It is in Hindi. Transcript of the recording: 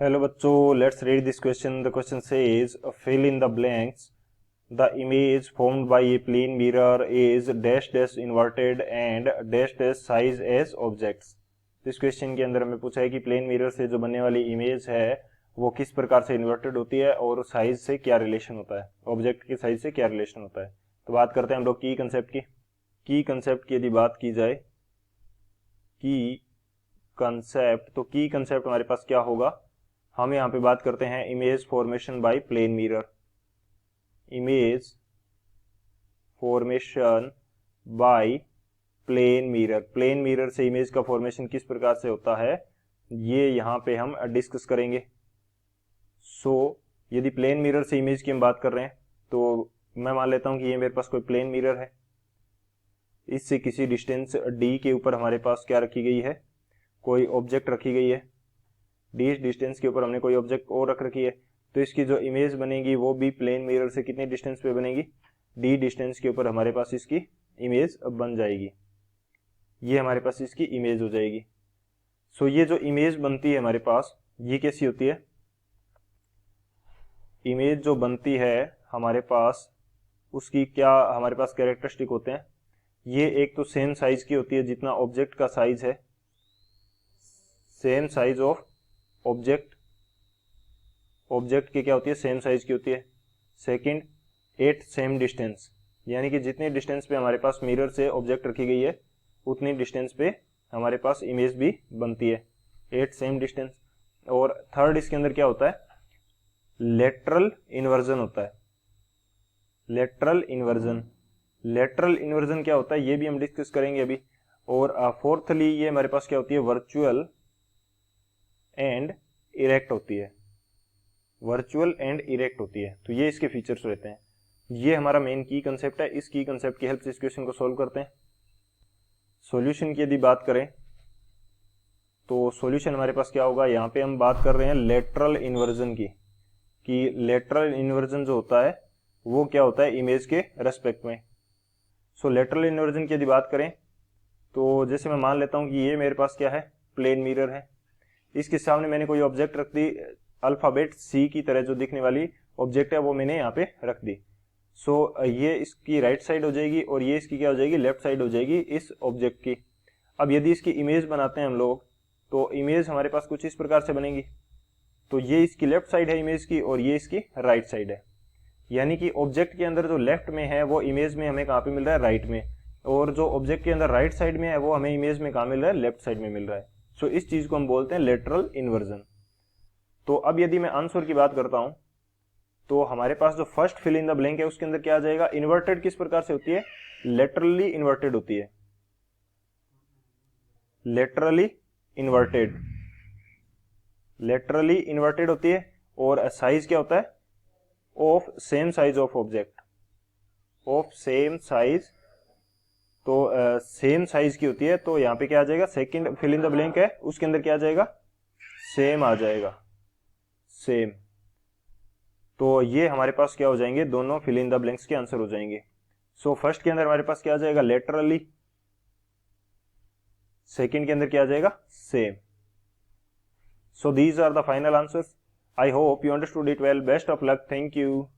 हेलो बच्चों, let's read this question. The question says fill in the blanks. The image formed by a plane mirror is dash dash inverted and dash dash size as objects. इस क्वेश्चन के अंदर हमें पूछा है कि प्लेन मिरर से जो बनने वाली इमेज है वो किस प्रकार से इन्वर्टेड होती है और साइज से क्या रिलेशन होता है, ऑब्जेक्ट के साइज से क्या रिलेशन होता है. तो बात करते हैं हम लोग की कंसेप्ट की. की कंसेप्ट की यदि बात की जाए, की कंसेप्ट, तो की कंसेप्ट हमारे पास क्या होगा. हम यहाँ पे बात करते हैं image formation by plane mirror. Image formation by plane mirror. Plane mirror से इमेज का फॉर्मेशन किस प्रकार से होता है ये यहाँ पे हम डिस्कस करेंगे. यदि प्लेन मिरर से इमेज की हम बात कर रहे हैं तो मैं मान लेता हूँ कि ये मेरे पास कोई प्लेन मिरर है. इससे किसी डिस्टेंस d के ऊपर हमारे पास क्या रखी गई है, कोई ऑब्जेक्ट रखी गई है. डी डिस्टेंस के ऊपर हमने कोई ऑब्जेक्ट और रख रखी है, तो इसकी जो इमेज बनेगी वो भी प्लेन मिरर से कितने डिस्टेंस पे बनेगी, डी डिस्टेंस के ऊपर हमारे पास इसकी इमेज बन जाएगी. ये हमारे पास इसकी इमेज हो जाएगी. ये जो इमेज बनती है हमारे पास ये कैसी होती है. इमेज जो बनती है हमारे पास उसकी क्या हमारे पास कैरेक्टरिस्टिक होते हैं. ये एक तो सेम साइज की होती है जितना ऑब्जेक्ट का साइज है, same size of object. Object की क्या होती है, सेम साइज की होती है. सेकंड, एट सेम डिस्टेंस, यानी कि जितने डिस्टेंस पे हमारे पास मिरर से ऑब्जेक्ट रखी गई है उतनी डिस्टेंस पे हमारे पास इमेज भी बनती है, एट सेम डिस्टेंस. और थर्ड इसके अंदर क्या होता है, लेटरल इन्वर्जन होता है. लेटरल इन्वर्जन, लेटरल इन्वर्जन क्या होता है ये भी हम डिस्कस करेंगे अभी. और फोर्थली ये हमारे पास क्या होती है, वर्चुअल एंड इरेक्ट होती है. वर्चुअल एंड इरेक्ट होती है. तो ये इसके फीचर्स रहते हैं. ये हमारा मेन की कंसेप्ट है. इस की कंसेप्ट की हेल्प से इस क्वेश्चन को सॉल्व करते हैं. सॉल्यूशन की यदि बात करें तो सॉल्यूशन हमारे पास क्या होगा, यहाँ पे हम बात कर रहे हैं लेटरल इन्वर्जन की, कि लेटरल इन्वर्जन जो होता है वो क्या होता है इमेज के रेस्पेक्ट में. लेटरल इन्वर्जन की यदि बात करें तो जैसे मैं मान लेता हूँ कि ये मेरे पास क्या है, प्लेन मिरर है. इसके सामने मैंने कोई ऑब्जेक्ट रख दी, अल्फाबेट सी की तरह जो दिखने वाली ऑब्जेक्ट है वो मैंने यहाँ पे रख दी. ये इसकी राइट साइड हो जाएगी और ये इसकी क्या हो जाएगी, लेफ्ट साइड हो जाएगी इस ऑब्जेक्ट की. अब यदि इसकी इमेज बनाते हैं हम लोग तो इमेज हमारे पास कुछ इस प्रकार से बनेगी. तो ये इसकी लेफ्ट साइड है इमेज की और ये इसकी राइट साइड है. यानी कि ऑब्जेक्ट के अंदर जो लेफ्ट में है वो इमेज में हमें कहाँ पे मिल रहा है, राइट में. और जो ऑब्जेक्ट के अंदर राइट साइड में है वो हमें इमेज में कहाँ मिल रहा है, लेफ्ट साइड में मिल रहा है. इस चीज को हम बोलते हैं लेटरल इन्वर्जन. तो अब यदि मैं आंसर की बात करता हूं तो हमारे पास जो first fill in the blank है उसके अंदर क्या आ जाएगा, इन्वर्टेड किस प्रकार से होती है, लेटरली इन्वर्टेड होती है. लेटरली इन्वर्टेड, लेटरली इन्वर्टेड होती है. और साइज क्या होता है, of same size of object, of same size. तो सेम साइज की होती है. तो यहाँ पे क्या आ जाएगा, second fill in the blank है उसके अंदर क्या आ जाएगा, सेम आ जाएगा, सेम. तो ये हमारे पास क्या हो जाएंगे, दोनों फिल इन द ब्लैंक्स के आंसर हो जाएंगे. फर्स्ट के अंदर हमारे पास क्या आ जाएगा, लेटरली. सेकंड के अंदर क्या आ जाएगा, same. These are the final answers. I hope you understood it well. Best of luck. Thank you.